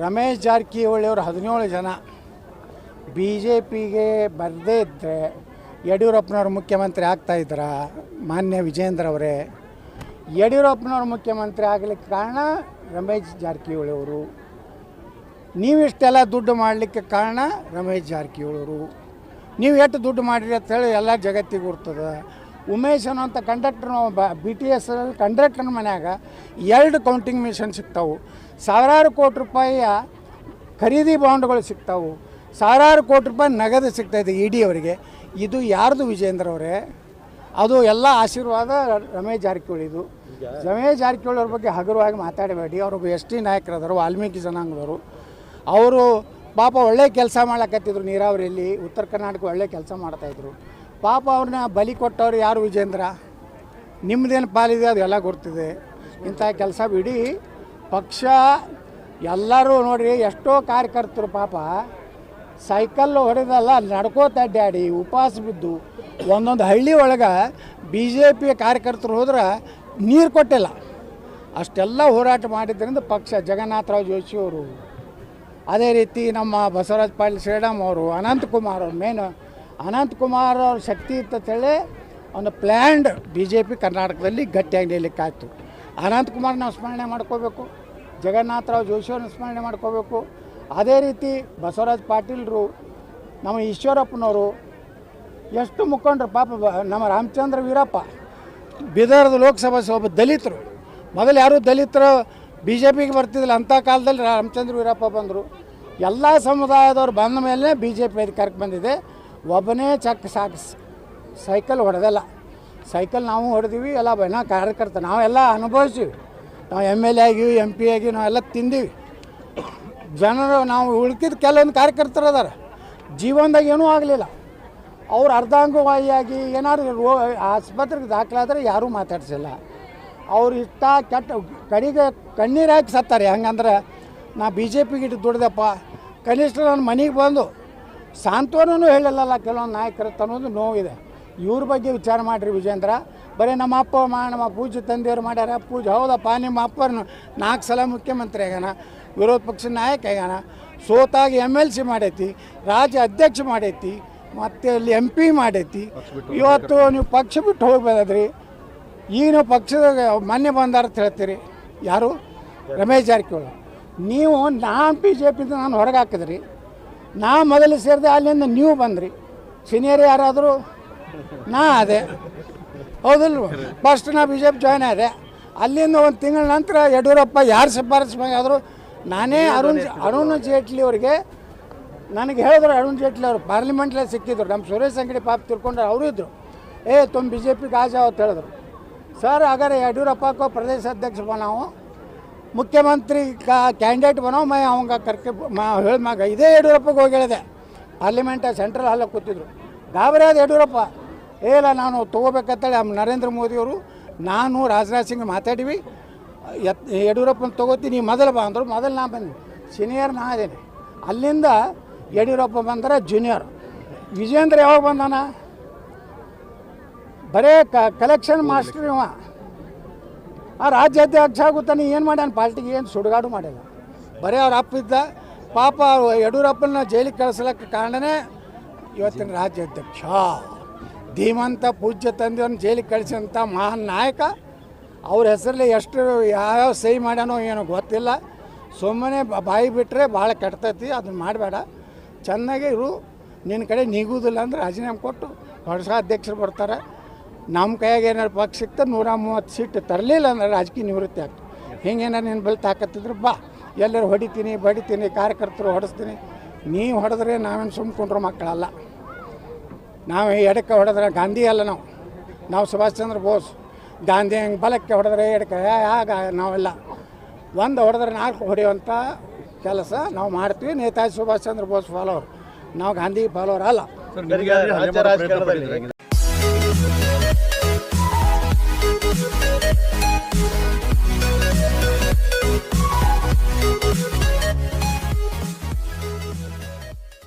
ರಮೇಶ್ ಜಾರಕಿಹೊಳಿ ಅವರು 17 ಜನ B J ಪಿಗೆ ಬರದೇ ಇದ್ದರೆ ಯಡಿಯೂರಪ್ಪನವರು ಮುಖ್ಯಮಂತ್ರಿ ಆಗ್ತಾಯಿದ್ರ? ಮಾನ್ಯ ವಿಜೇಂದ್ರ ಅವರೇ, ಯಡಿಯೂರಪ್ಪನವರು ಮುಖ್ಯಮಂತ್ರಿ ಆಗಲಿಕ್ಕೆ ಕಾರಣ ರಮೇಶ್ ಜಾರಕಿಹೊಳಿ ಅವರು. ನೀವಿಷ್ಟೆಲ್ಲ ದುಡ್ಡು ಮಾಡಲಿಕ್ಕೆ ಕಾರಣ ರಮೇಶ್ ಜಾರಕಿಹೊಳಿ ಅವರು. ನೀವು ಎಷ್ಟು ದುಡ್ಡು ಮಾಡಿರಿ ಅಂತೇಳಿ ಎಲ್ಲ ಜಗತ್ತಿಗೆ ಗುರ್ತದೆ. ಉಮೇಶ್ ಅನ್ನೋಂಥ ಕಂಡಕ್ಟರ್ BTS ಕಂಡಕ್ಟರ್ ಮನ್ಯಾಗ 2 ಕೌಂಟಿಂಗ್ ಮಿಷನ್ ಸಿಗ್ತಾವೆ, ಸಾವಿರಾರು ಕೋಟಿ ರೂಪಾಯಿಯ ಖರೀದಿ ಬಾಂಡ್ಗಳು ಸಿಗ್ತಾವೆ, ಸಾವಿರಾರು ಕೋಟಿ ರೂಪಾಯಿ ನಗದು ಸಿಗ್ತಾಯಿದೆ ED ಅವರಿಗೆ. ಇದು ಯಾರ್ದು ವಿಜೇಂದ್ರ ಅವರೇ? ಅದು ಎಲ್ಲ ಆಶೀರ್ವಾದ ರಮೇಶ್ ಜಾರಕಿಹೊಳಿದು. ರಮೇಶ್ ಜಾರಕಿಹೊಳಿ ಅವ್ರ ಬಗ್ಗೆ ಹಗುರವಾಗಿ ಮಾತಾಡಬೇಡಿ. ಅವರು ST ನಾಯಕರಾದರು, ವಾಲ್ಮೀಕಿ ಜನಾಂಗದವರು. ಅವರು ಪಾಪ ಒಳ್ಳೆ ಕೆಲಸ ಮಾಡ್ಲಕತ್ತಿದ್ರು, ನೀರಾವರಿಯಲ್ಲಿ ಉತ್ತರ ಕರ್ನಾಟಕ ಒಳ್ಳೆ ಕೆಲಸ ಮಾಡ್ತಾಯಿದ್ರು. ಪಾಪ ಅವ್ರನ್ನ ಬಲಿ ಕೊಟ್ಟವ್ರು ಯಾರು? ವಿಜೇಂದ್ರ. ನಿಮ್ಮದೇನು ಪಾಲಿದೆ ಅದು ಎಲ್ಲ ಗೊತ್ತಿದೆ. ಇಂಥ ಕೆಲಸ ಬಿಡಿ. ಪಕ್ಷ ಎಲ್ಲರೂ ನೋಡಿರಿ, ಎಷ್ಟೋ ಕಾರ್ಯಕರ್ತರು ಪಾಪ ಸೈಕಲ್ ಹೊಡೆದಲ್ಲ ನಡ್ಕೋತ ಅಡ್ಡಾಡಿ ಉಪವಾಸ ಬಿದ್ದು ಒಂದೊಂದು ಹಳ್ಳಿ ಒಳಗೆ BJP ಕಾರ್ಯಕರ್ತರು ಹೋದ್ರೆ ನೀರು ಕೊಟ್ಟಿಲ್ಲ. ಅಷ್ಟೆಲ್ಲ ಹೋರಾಟ ಮಾಡಿದ್ದರಿಂದ ಪಕ್ಷ. ಜಗನ್ನಾಥರಾವ್ ಜೋಶಿ ಅವರು, ಅದೇ ರೀತಿ ನಮ್ಮ ಬಸವರಾಜ ಪಾಟೀಲ್ ಶ್ರೀರಾಮ್ ಅವರು, ಅನಂತಕುಮಾರ್ ಅವರು. ಮೇನ್ ಅನಂತಕುಮಾರ್ ಅವ್ರ ಶಕ್ತಿ ಇತ್ತಂತೇಳಿ ಒಂದು ಪ್ಲ್ಯಾಂಡ್ BJP ಕರ್ನಾಟಕದಲ್ಲಿ ಗಟ್ಟಿಯಾಗಿ ನಿಲ್ಲಕ್ಕಾಯ್ತು. ಅನಂತಕುಮಾರ್ ನಾವು ಸ್ಮರಣೆ ಮಾಡ್ಕೋಬೇಕು, ಜಗನ್ನಾಥರಾವ್ ಜೋಶಿಯವ್ರನ್ನ ಸ್ಮರಣೆ ಮಾಡ್ಕೋಬೇಕು. ಅದೇ ರೀತಿ ಬಸವರಾಜ ಪಾಟೀಲ್ರು, ನಮ್ಮ ಈಶ್ವರಪ್ಪನವರು, ಎಷ್ಟು ಮುಖಂಡರು ಪಾಪ. ನಮ್ಮ ರಾಮಚಂದ್ರ ವೀರಪ್ಪ ಬೀದರ್ದ ಲೋಕಸಭಾ ಒಬ್ಬ ದಲಿತರು. ಮೊದಲು ಯಾರೂ ದಲಿತರು BJPಗೆ ಬರ್ತಿದ್ದಿಲ್ಲ, ಅಂಥ ಕಾಲದಲ್ಲಿ ರಾಮಚಂದ್ರ ವೀರಪ್ಪ ಬಂದರು. ಎಲ್ಲ ಸಮುದಾಯದವ್ರು ಬಂದ ಮೇಲೆ BJP ಅಧಿಕಾರಕ್ಕೆ ಬಂದಿದೆ. ಒಬ್ಬನೇ ಸೈಕಲ್ ಹೊಡೆದಲ್ಲ. ಸೈಕಲ್ ನಾವು ಹೊಡೆದೀವಿ, ಎಲ್ಲ ಬಣ್ಣ ಕಾರ್ಯಕರ್ತ ನಾವೆಲ್ಲ ಅನುಭವಿಸ್ತೀವಿ. ನಾವು MLA ಆಗಿ MP ಆಗಿ ನಾವೆಲ್ಲ ತಿಂದೀವಿ. ಜನರು ನಾವು ಉಳ್ಕಿದ ಕೆಲವೊಂದು ಕಾರ್ಯಕರ್ತರು ಅದಾರ, ಜೀವನದಾಗ ಏನೂ ಆಗಲಿಲ್ಲ. ಅವ್ರು ಅರ್ಧಾಂಗವಾಯಿಯಾಗಿ ಏನಾದ್ರು ಆಸ್ಪತ್ರೆಗೆ ದಾಖಲಾದರೆ ಯಾರೂ ಮಾತಾಡ್ಸಿಲ್ಲ. ಅವ್ರು ಇಷ್ಟ ಕೆಟ್ಟ ಕಡೆಗೆ ಕಣ್ಣೀರು ಹಾಕಿ ಸತ್ತಾರೆ. ಹಂಗಂದ್ರೆ ನಾ BJPಗೆ ಇಟ್ಟು ದುಡ್ದಪ್ಪ, ಕನಿಷ್ಠ ನನ್ನ ಮನೆಗೆ ಬಂದು ಸಾಂತ್ವನೂ ಹೇಳಿಲ್ಲಲ್ಲ ಕೆಲವೊಂದು ನಾಯಕರು ಅನ್ನೋದು ನೋವಿದೆ. ಇವ್ರ ಬಗ್ಗೆ ವಿಚಾರ ಮಾಡಿರಿ ವಿಜೇಂದ್ರ. ಬರೀ ನಮ್ಮ ಅಪ್ಪ ನಮ್ಮ ಪೂಜೆ ತಂದೆಯವ್ರು ಮಾಡ್ಯಾರ. ಪೂಜೆ ಹೌದಪ್ಪ, ನಿಮ್ಮ ಅಪ್ಪನ 4 ಸಲ ಮುಖ್ಯಮಂತ್ರಿ ಆಗ್ಯಾನ, ವಿರೋಧ ಪಕ್ಷದ ನಾಯಕ ಆಗ್ಯಾನ, ಸೋತಾಗಿ MLC ಮಾಡೈತಿ, ರಾಜ್ಯ ಅಧ್ಯಕ್ಷ ಮಾಡೈತಿ, ಮತ್ತು ಅಲ್ಲಿ MP ಮಾಡೈತಿ. ಇವತ್ತು ನೀವು ಪಕ್ಷ ಬಿಟ್ಟು ಹೋಗ್ಬೋದ್ರಿ. ಈಗ ನೀವು ಪಕ್ಷದಾಗ ಮೊನ್ನೆ ಬಂದಾರ ಅಂತ ಹೇಳ್ತೀರಿ. ಯಾರು? ರಮೇಶ್ ಜಾರಕಿಹೊಳಿ. ನೀವು ನಾನು BJPಯಿಂದ ನಾನು ಹೊರಗೆ ಹಾಕಿದ್ರಿ. ನಾ ಮೊದಲು ಸೇರಿದೆ, ಅಲ್ಲಿಂದ ನೀವು ಬಂದ್ರಿ. ಸೀನಿಯರ್ ಯಾರಾದರೂ? ನಾ ಅದೇ ಹೌದಲ್ವ? ಫಸ್ಟ್ ನಾ BJP ಜಾಯ್ನ್ ಆದೆ. ಅಲ್ಲಿಂದ ಒಂದು ತಿಂಗಳ ನಂತರ ಯಡಿಯೂರಪ್ಪ ಯಾರು ಶಿಫಾರಸು ಆದರೂ ನಾನೇ ಅರುಣ್ ಜೇಟ್ಲಿ ಅವರಿಗೆ ನನಗೆ ಹೇಳಿದ್ರು. ಅರುಣ್ ಜೇಟ್ಲಿ ಅವರು ಪಾರ್ಲಿಮೆಂಟ್ಲೇ ಸಿಕ್ಕಿದ್ರು. ನಮ್ಮ ಸುರೇಶ್ ಅಂಗಡಿ ಪಾಪ ತಿಳ್ಕೊಂಡ್ರೆ ಅವರು ಇದ್ದರು. ತುಮ್ BJPಗೆ ಆ ಜಾವ ಅಂತ ಹೇಳಿದ್ರು. सर अगर येडियूरप्पा को प्रदेश अध्यक्ष बनाओ, मुख्यमंत्री का कैंडिडेट बनाओ, मैं आऊँगा करके मैं इದೇ ಯಡಿಯೂರಪ್ಪಗೆ ಹೋಗಿ ಹೇಳಿದೆ. ಪಾರ್ಲಿಮೆಂಟ್ ಸೆಂಟ್ರಲ್ ಹಾಲಲ್ಲಿ ಕೂತಿದ್ರು. ಗಾಬರಿ ಆದ ಯಡಿಯೂರಪ್ಪ. ಇಲ್ಲ ನಾನು ತೊಗೋಬೇಕಂತೇಳಿ ನರೇಂದ್ರ ಮೋದಿಯವರು ನಾನು ರಾಜನಾಥ್ ಸಿಂಗ್ ಮಾತಾಡಿವಿ. ಯಡಿಯೂರಪ್ಪನ ತೊಗೋತೀನಿ, ಮೊದಲು ಬಾ ಅಂದರು. ಮೊದಲು ನಾ ಬಂದೆ, ಸೀನಿಯರ್ ನಾ ಅದೇನೆ. ಅಲ್ಲಿಂದ ಯಡಿಯೂರಪ್ಪ ಬಂದರೆ ಜೂನಿಯರ್. ವಿಜೇಂದ್ರ ಯಾವಾಗ ಬಂದಾನ? ಬರೇ ಕಲೆಕ್ಷನ್ ಮಾಸ್ಟರ್ ಇವ. ಆ ರಾಜ್ಯಾಧ್ಯಕ್ಷ ಆಗುತ್ತಾನೆ. ಏನು ಮಾಡ್ಯಾನ ಪಾರ್ಟಿಗೆ? ಏನು ಸುಡುಗಾಡು ಮಾಡಿಲ್ಲ. ಬರೀ ಅವ್ರ ಅಪ್ಪ ಇದ್ದ. ಪಾಪ ಯಡಿಯೂರಪ್ಪನ ಜೈಲಿಗೆ ಕಳಿಸ್ಲಿಕ್ಕೆ ಕಾರಣನೇ ಇವತ್ತಿನ ರಾಜ್ಯಾಧ್ಯಕ್ಷ. ಧೀಮಂತ ಪೂಜ್ಯ ತಂದೆಯವ್ರನ್ನ ಜೈಲಿಗೆ ಕಳಿಸಿದಂಥ ಮಹಾನ್ ನಾಯಕ. ಅವ್ರ ಹೆಸರಲ್ಲಿ ಎಷ್ಟು ಯಾವ್ಯಾವ ಸಹಿ ಮಾಡ್ಯಾನೋ ಏನೋ ಗೊತ್ತಿಲ್ಲ. ಸುಮ್ಮನೆ ಬಾಯಿ ಬಿಟ್ಟರೆ ಭಾಳ ಕೆಡ್ತೈತಿ. ಅದನ್ನು ಮಾಡಬೇಡ. ಚೆನ್ನಾಗೇ ಇರು. ನಿನ್ನ ಕಡೆ ನೀಗುವುದಿಲ್ಲ ಅಂದ್ರೆ ರಾಜೀನಾಮೆ ಕೊಟ್ಟು ಹೊಸ ಅಧ್ಯಕ್ಷರು ಬರ್ತಾರೆ. ನಮ್ಮ ಕೈಯಾಗ ಏನಾರು ಪಕ್ಷ ಸಿಗ್ತದೆ 130 ಸೀಟ್ ತರಲಿಲ್ಲ ಅಂದ್ರೆ ರಾಜಕೀಯ ನಿವೃತ್ತಿ ಆಗ್ತದೆ. ಹಿಂಗೇನಾರು ನಿನ್ನ ಬಳಿ ತಾಕತ್ತಿದ್ರೆ ಬಾ, ಎಲ್ಲರೂ ಹೊಡಿತೀನಿ ಬಡಿತೀನಿ, ಕಾರ್ಯಕರ್ತರು ಹೊಡೆಸ್ತೀನಿ. ನೀವು ಹೊಡೆದ್ರೆ ನಾವೇನು ಸುಮ್ಕೊಂಡ್ರು ಮಕ್ಕಳಲ್ಲ. ನಾವು ಎಡಕ್ಕೆ ಹೊಡೆದ್ರೆ ಗಾಂಧಿ ಅಲ್ಲ. ನಾವು ಸುಭಾಷ್ ಚಂದ್ರ ಬೋಸ್. ಗಾಂಧಿ ಹಂಗೆ ಬಲಕ್ಕೆ ಹೊಡೆದ್ರೆ ಎಡಕ್ಕೆ ಆಗ ನಾವೆಲ್ಲ ಒಂದು ಹೊಡೆದ್ರೆ 4 ಹೊಡೆಯುವಂಥ ಕೆಲಸ ನಾವು ಮಾಡ್ತೀವಿ. ನೇತಾಜಿ ಸುಭಾಷ್ ಚಂದ್ರ ಬೋಸ್ ಫಾಲೋವರ್ ನಾವು, ಗಾಂಧಿ ಫಾಲೋವರ್ ಅಲ್ಲ.